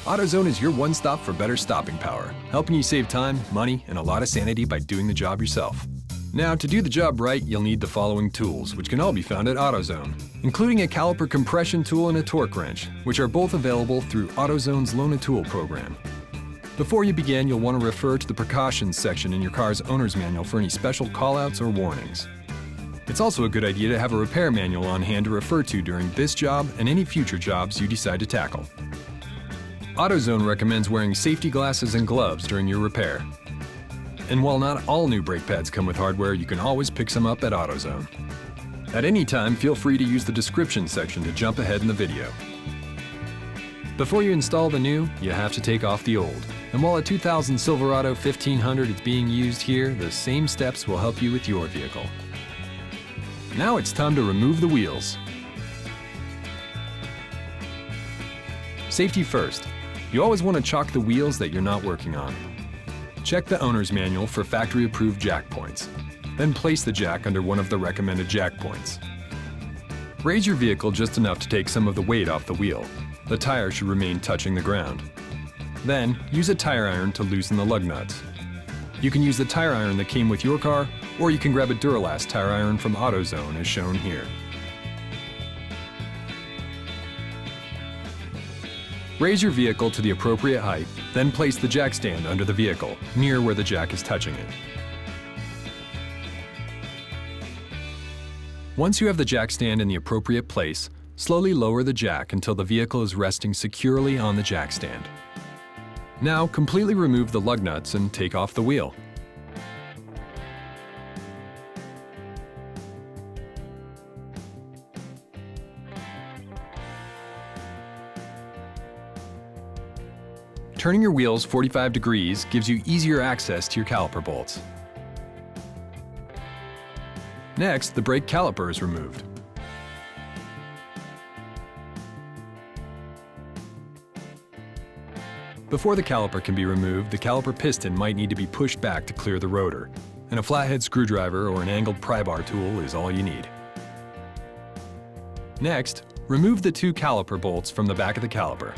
AutoZone is your one-stop for better stopping power, helping you save time, money, and a lot of sanity by doing the job yourself. Now, to do the job right, you'll need the following tools, which can all be found at AutoZone, including a caliper compression tool and a torque wrench, which are both available through AutoZone's Loan a Tool program. Before you begin, you'll want to refer to the precautions section in your car's owner's manual for any special callouts or warnings. It's also a good idea to have a repair manual on hand to refer to during this job and any future jobs you decide to tackle. AutoZone recommends wearing safety glasses and gloves during your repair. And while not all new brake pads come with hardware, you can always pick some up at AutoZone. At any time, feel free to use the description section to jump ahead in the video. Before you install the new, you have to take off the old. And while a 2000 Silverado 1500 is being used here, the same steps will help you with your vehicle. Now it's time to remove the wheels. Safety first. You always want to chalk the wheels that you're not working on. Check the owner's manual for factory-approved jack points. Then place the jack under one of the recommended jack points. Raise your vehicle just enough to take some of the weight off the wheel. The tire should remain touching the ground. Then, use a tire iron to loosen the lug nuts. You can use the tire iron that came with your car, or you can grab a Duralast tire iron from AutoZone as shown here. Raise your vehicle to the appropriate height, then place the jack stand under the vehicle, near where the jack is touching it. Once you have the jack stand in the appropriate place, slowly lower the jack until the vehicle is resting securely on the jack stand. Now, completely remove the lug nuts and take off the wheel. Turning your wheels 45 degrees gives you easier access to your caliper bolts. Next, the brake caliper is removed. Before the caliper can be removed, the caliper piston might need to be pushed back to clear the rotor, and a flathead screwdriver or an angled pry bar tool is all you need. Next, remove the two caliper bolts from the back of the caliper.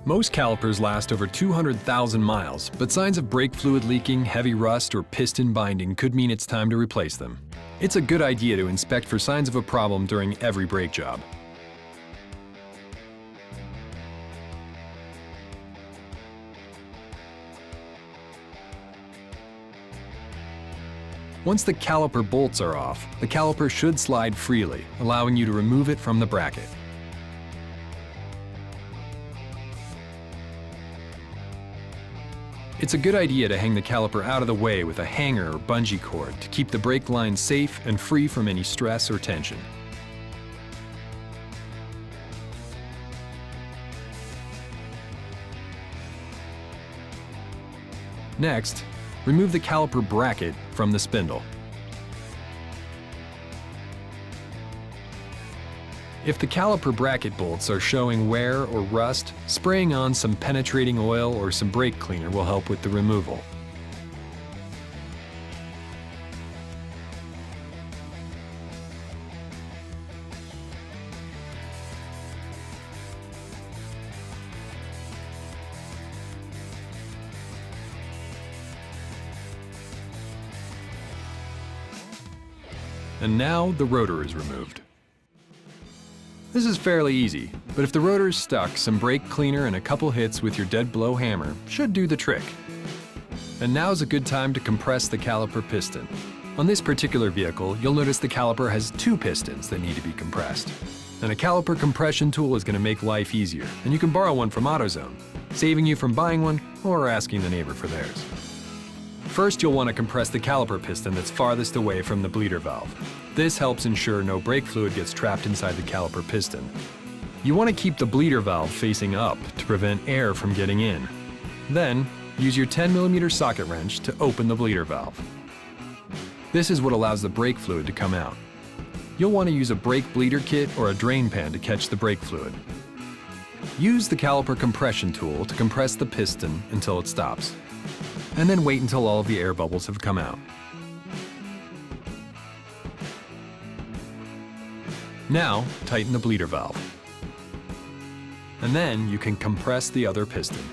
Most calipers last over 200,000 miles, but signs of brake fluid leaking, heavy rust, or piston binding could mean it's time to replace them. It's a good idea to inspect for signs of a problem during every brake job. Once the caliper bolts are off, the caliper should slide freely, allowing you to remove it from the bracket. It's a good idea to hang the caliper out of the way with a hanger or bungee cord to keep the brake line safe and free from any stress or tension. Next, remove the caliper bracket from the spindle. If the caliper bracket bolts are showing wear or rust, spraying on some penetrating oil or some brake cleaner will help with the removal. And now the rotor is removed. This is fairly easy, but if the rotor is stuck, some brake cleaner and a couple hits with your dead blow hammer should do the trick. And now's a good time to compress the caliper piston. On this particular vehicle, you'll notice the caliper has two pistons that need to be compressed. And a caliper compression tool is going to make life easier, and you can borrow one from AutoZone, saving you from buying one or asking the neighbor for theirs. First, you'll want to compress the caliper piston that's farthest away from the bleeder valve. This helps ensure no brake fluid gets trapped inside the caliper piston. You want to keep the bleeder valve facing up to prevent air from getting in. Then, use your 10mm socket wrench to open the bleeder valve. This is what allows the brake fluid to come out. You'll want to use a brake bleeder kit or a drain pan to catch the brake fluid. Use the caliper compression tool to compress the piston until it stops, and then wait until all of the air bubbles have come out. Now, tighten the bleeder valve. and then you can compress the other piston.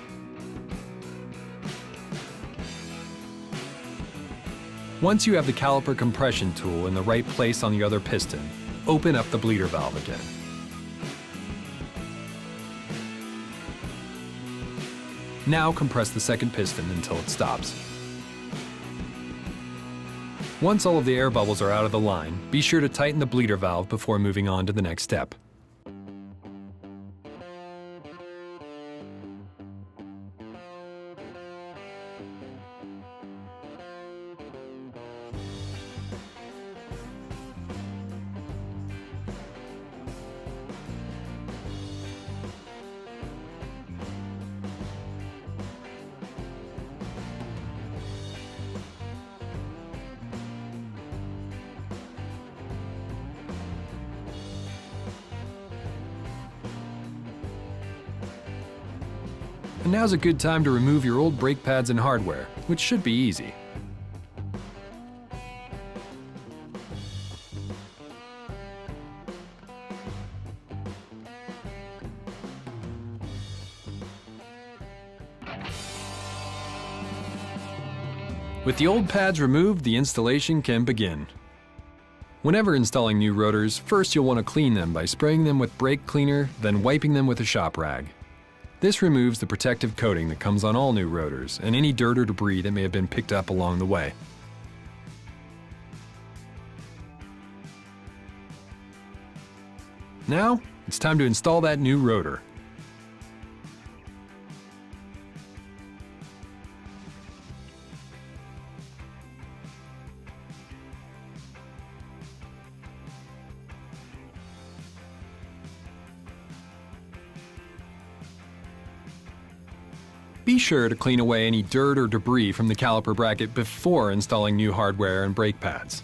Once you have the caliper compression tool in the right place on the other piston, open up the bleeder valve again. Now compress the second piston until it stops. Once all of the air bubbles are out of the line, be sure to tighten the bleeder valve before moving on to the next step. And now's a good time to remove your old brake pads and hardware, which should be easy. With the old pads removed, the installation can begin. Whenever installing new rotors, first you'll want to clean them by spraying them with brake cleaner, then wiping them with a shop rag. This removes the protective coating that comes on all new rotors and any dirt or debris that may have been picked up along the way. Now, it's time to install that new rotor. Be sure to clean away any dirt or debris from the caliper bracket before installing new hardware and brake pads.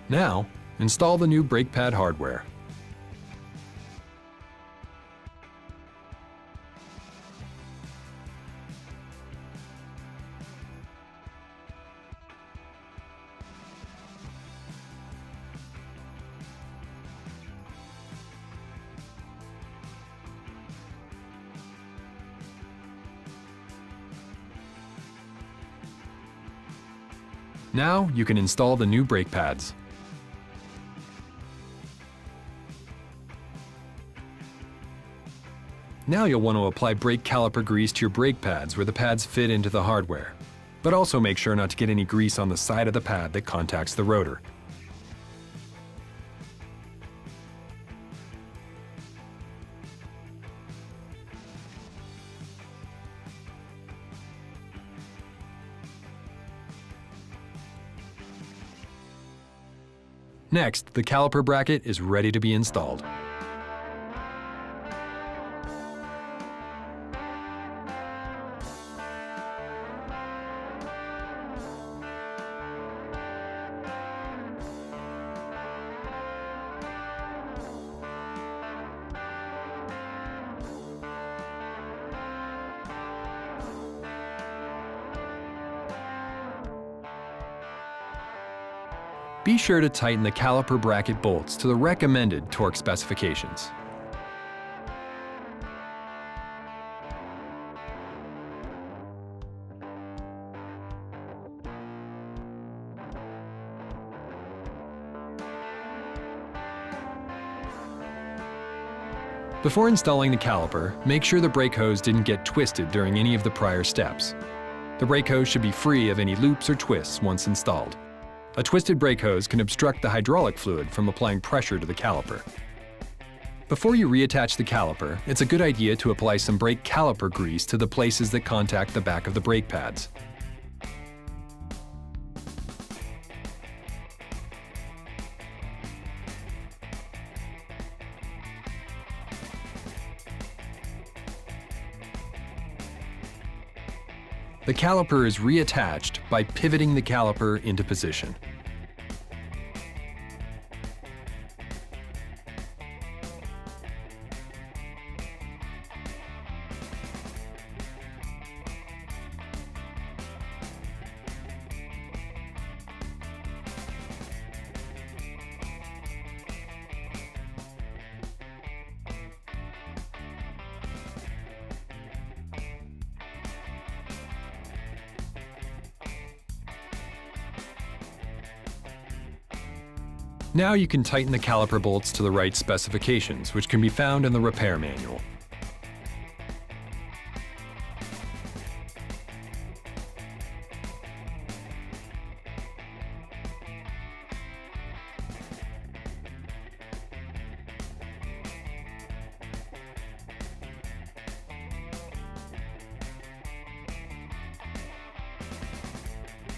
Now, install the new brake pad hardware. Now you can install the new brake pads. Now you'll want to apply brake caliper grease to your brake pads where the pads fit into the hardware. But also make sure not to get any grease on the side of the pad that contacts the rotor. Next, the caliper bracket is ready to be installed. Be sure to tighten the caliper bracket bolts to the recommended torque specifications. Before installing the caliper, make sure the brake hose didn't get twisted during any of the prior steps. The brake hose should be free of any loops or twists once installed. A twisted brake hose can obstruct the hydraulic fluid from applying pressure to the caliper. Before you reattach the caliper, it's a good idea to apply some brake caliper grease to the places that contact the back of the brake pads. The caliper is reattached by pivoting the caliper into position. Now you can tighten the caliper bolts to the right specifications, which can be found in the repair manual.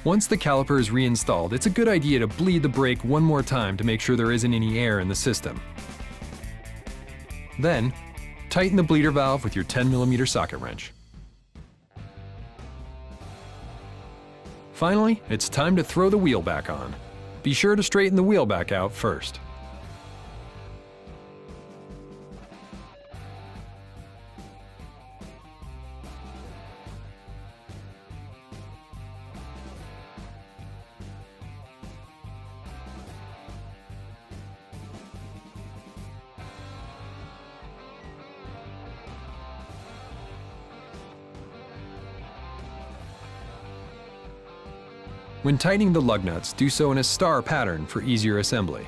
Once the caliper is reinstalled, it's a good idea to bleed the brake one more time to make sure there isn't any air in the system. Then, tighten the bleeder valve with your 10mm socket wrench. Finally, it's time to throw the wheel back on. Be sure to straighten the wheel back out first. When tightening the lug nuts, do so in a star pattern for easier assembly.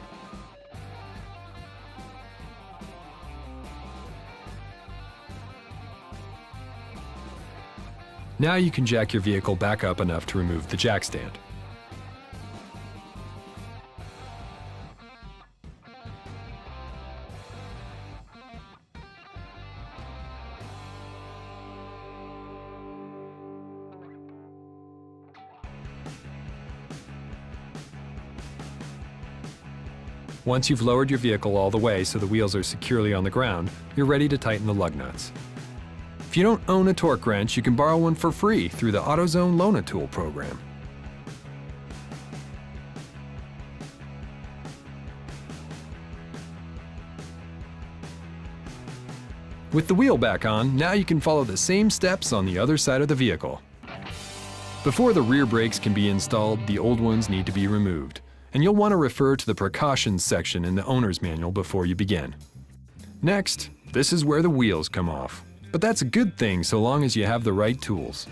Now you can jack your vehicle back up enough to remove the jack stand. Once you've lowered your vehicle all the way so the wheels are securely on the ground, you're ready to tighten the lug nuts. If you don't own a torque wrench, you can borrow one for free through the AutoZone Loan-A-Tool program. With the wheel back on, now you can follow the same steps on the other side of the vehicle. Before the rear brakes can be installed, the old ones need to be removed, and you'll want to refer to the precautions section in the owner's manual before you begin. Next, this is where the wheels come off, but that's a good thing so long as you have the right tools.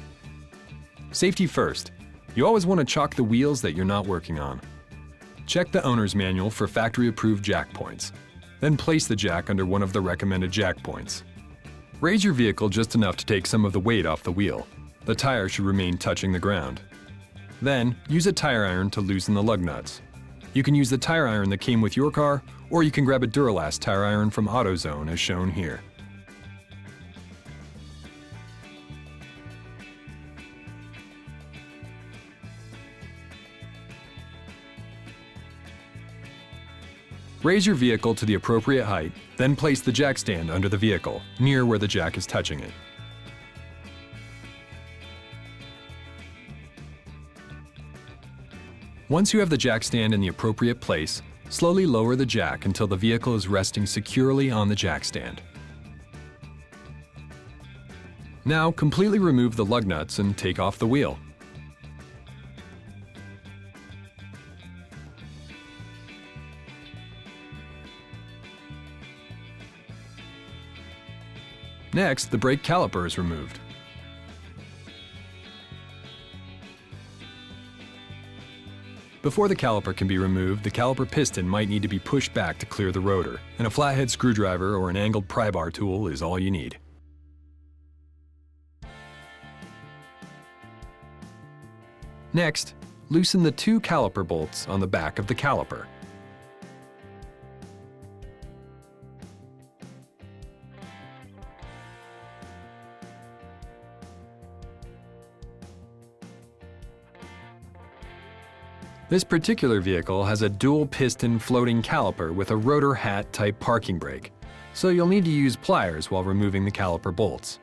Safety first. You always want to chalk the wheels that you're not working on. Check the owner's manual for factory-approved jack points. Then place the jack under one of the recommended jack points. Raise your vehicle just enough to take some of the weight off the wheel. The tire should remain touching the ground. Then, use a tire iron to loosen the lug nuts. You can use the tire iron that came with your car, or you can grab a Duralast tire iron from AutoZone as shown here. Raise your vehicle to the appropriate height, then place the jack stand under the vehicle, near where the jack is touching it. Once you have the jack stand in the appropriate place, slowly lower the jack until the vehicle is resting securely on the jack stand. Now completely remove the lug nuts and take off the wheel. Next, the brake caliper is removed. Before the caliper can be removed, the caliper piston might need to be pushed back to clear the rotor, and a flathead screwdriver or an angled pry bar tool is all you need. Next, loosen the two caliper bolts on the back of the caliper. This particular vehicle has a dual piston floating caliper with a rotor hat type parking brake, so you'll need to use pliers while removing the caliper bolts.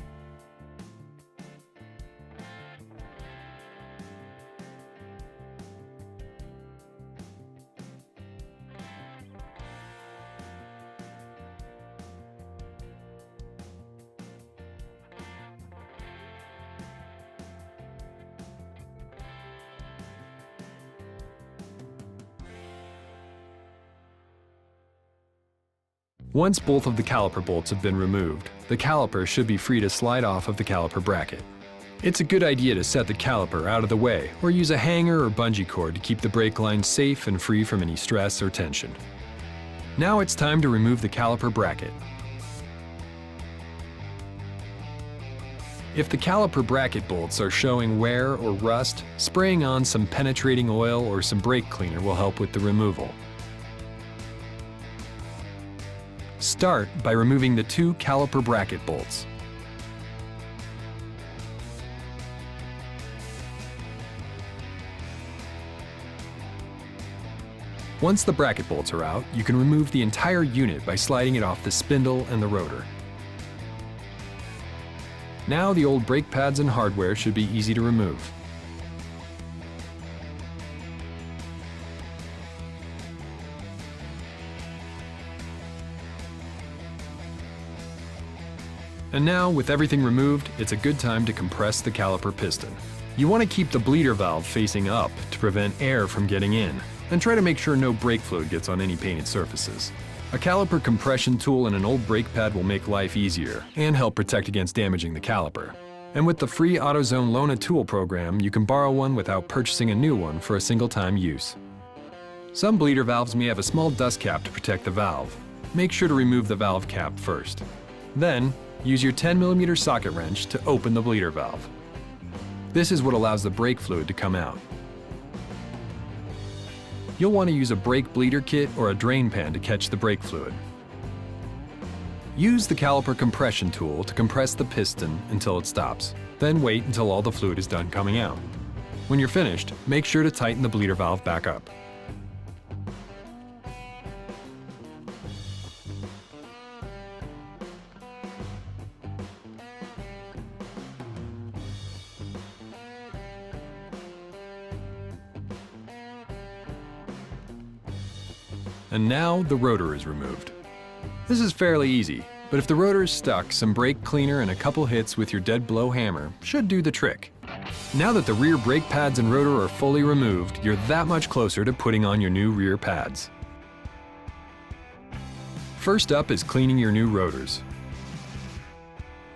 Once both of the caliper bolts have been removed, the caliper should be free to slide off of the caliper bracket. It's a good idea to set the caliper out of the way or use a hanger or bungee cord to keep the brake line safe and free from any stress or tension. Now it's time to remove the caliper bracket. If the caliper bracket bolts are showing wear or rust, spraying on some penetrating oil or some brake cleaner will help with the removal. Start by removing the 2 caliper bracket bolts. Once the bracket bolts are out, you can remove the entire unit by sliding it off the spindle and the rotor. Now the old brake pads and hardware should be easy to remove. And now, with everything removed, it's a good time to compress the caliper piston. You want to keep the bleeder valve facing up to prevent air from getting in, and try to make sure no brake fluid gets on any painted surfaces. A caliper compression tool and an old brake pad will make life easier and help protect against damaging the caliper. And with the free AutoZone Loan a Tool program, you can borrow one without purchasing a new one for a single-time use. Some bleeder valves may have a small dust cap to protect the valve. Make sure to remove the valve cap first. Then, use your 10mm socket wrench to open the bleeder valve. This is what allows the brake fluid to come out. You'll want to use a brake bleeder kit or a drain pan to catch the brake fluid. Use the caliper compression tool to compress the piston until it stops. Then wait until all the fluid is done coming out. When you're finished, make sure to tighten the bleeder valve back up. And now the rotor is removed. This is fairly easy, but if the rotor is stuck, some brake cleaner and a couple hits with your dead blow hammer should do the trick. Now that the rear brake pads and rotor are fully removed, you're that much closer to putting on your new rear pads. First up is cleaning your new rotors.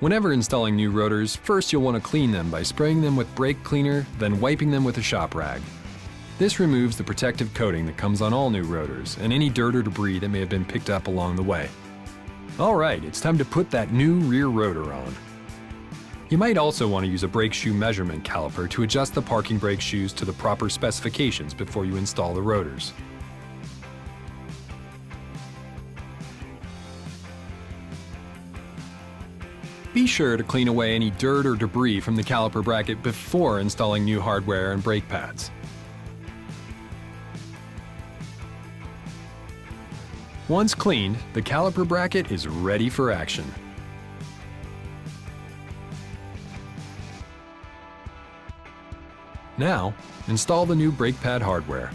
Whenever installing new rotors, first you'll want to clean them by spraying them with brake cleaner, then wiping them with a shop rag. This removes the protective coating that comes on all new rotors and any dirt or debris that may have been picked up along the way. Alright, it's time to put that new rear rotor on. You might also want to use a brake shoe measurement caliper to adjust the parking brake shoes to the proper specifications before you install the rotors. Be sure to clean away any dirt or debris from the caliper bracket before installing new hardware and brake pads. Once cleaned, the caliper bracket is ready for action. Now, install the new brake pad hardware.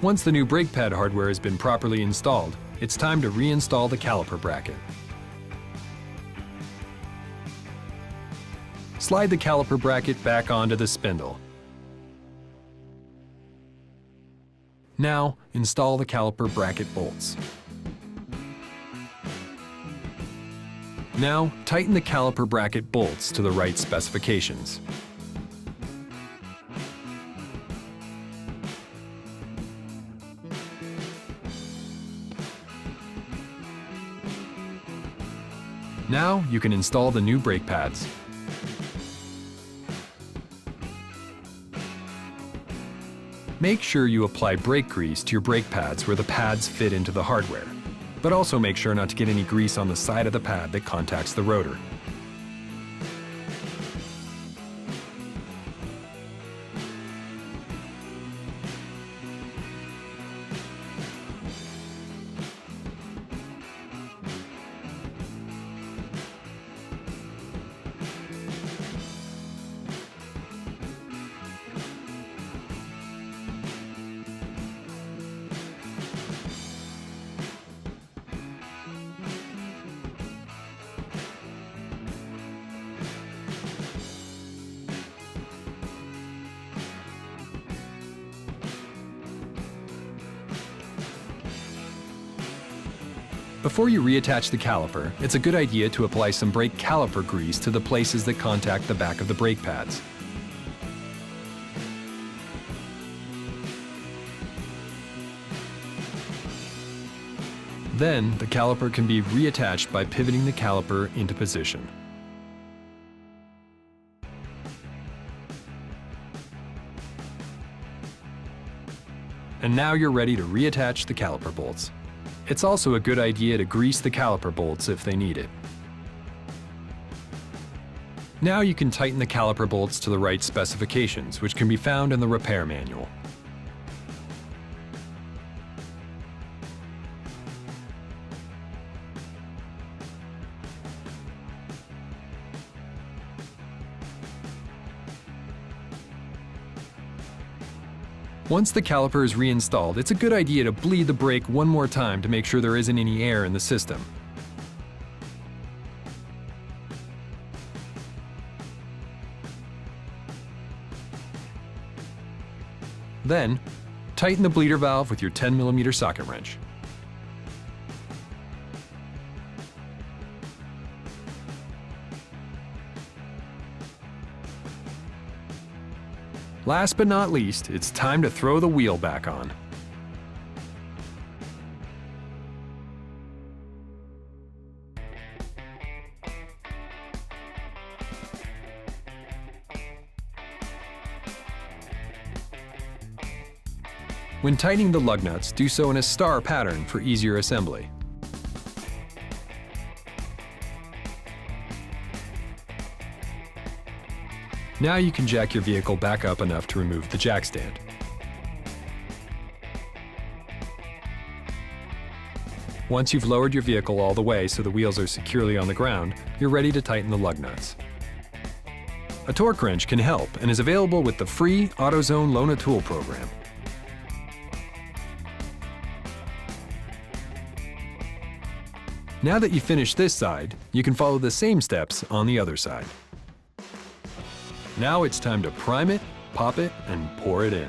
Once the new brake pad hardware has been properly installed, it's time to reinstall the caliper bracket. Slide the caliper bracket back onto the spindle. Now, install the caliper bracket bolts. Now, tighten the caliper bracket bolts to the right specifications. Now you can install the new brake pads. Make sure you apply brake grease to your brake pads where the pads fit into the hardware, but also make sure not to get any grease on the side of the pad that contacts the rotor. Before you reattach the caliper, it's a good idea to apply some brake caliper grease to the places that contact the back of the brake pads. Then, the caliper can be reattached by pivoting the caliper into position. And now you're ready to reattach the caliper bolts. It's also a good idea to grease the caliper bolts if they need it. Now you can tighten the caliper bolts to the right specifications, which can be found in the repair manual. Once the caliper is reinstalled, it's a good idea to bleed the brake one more time to make sure there isn't any air in the system. Then, tighten the bleeder valve with your 10mm socket wrench. Last but not least, it's time to throw the wheel back on. When tightening the lug nuts, do so in a star pattern for easier assembly. Now you can jack your vehicle back up enough to remove the jack stand. Once you've lowered your vehicle all the way so the wheels are securely on the ground, you're ready to tighten the lug nuts. A torque wrench can help and is available with the free AutoZone Loan a Tool program. Now that you've finished this side, you can follow the same steps on the other side. Now it's time to prime it, pop it, and pour it in.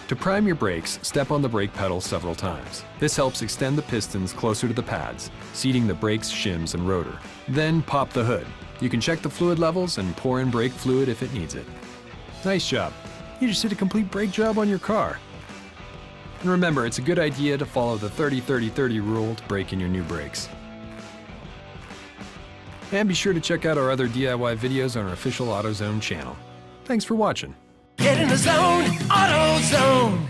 To prime your brakes, step on the brake pedal several times. This helps extend the pistons closer to the pads, seating the brakes, shims, and rotor. Then pop the hood. You can check the fluid levels and pour in brake fluid if it needs it. Nice job. You just did a complete brake job on your car. And remember, it's a good idea to follow the 30-30-30 rule to brake in your new brakes. And be sure to check out our other DIY videos on our official AutoZone channel. Thanks for watching. Get in the zone, AutoZone.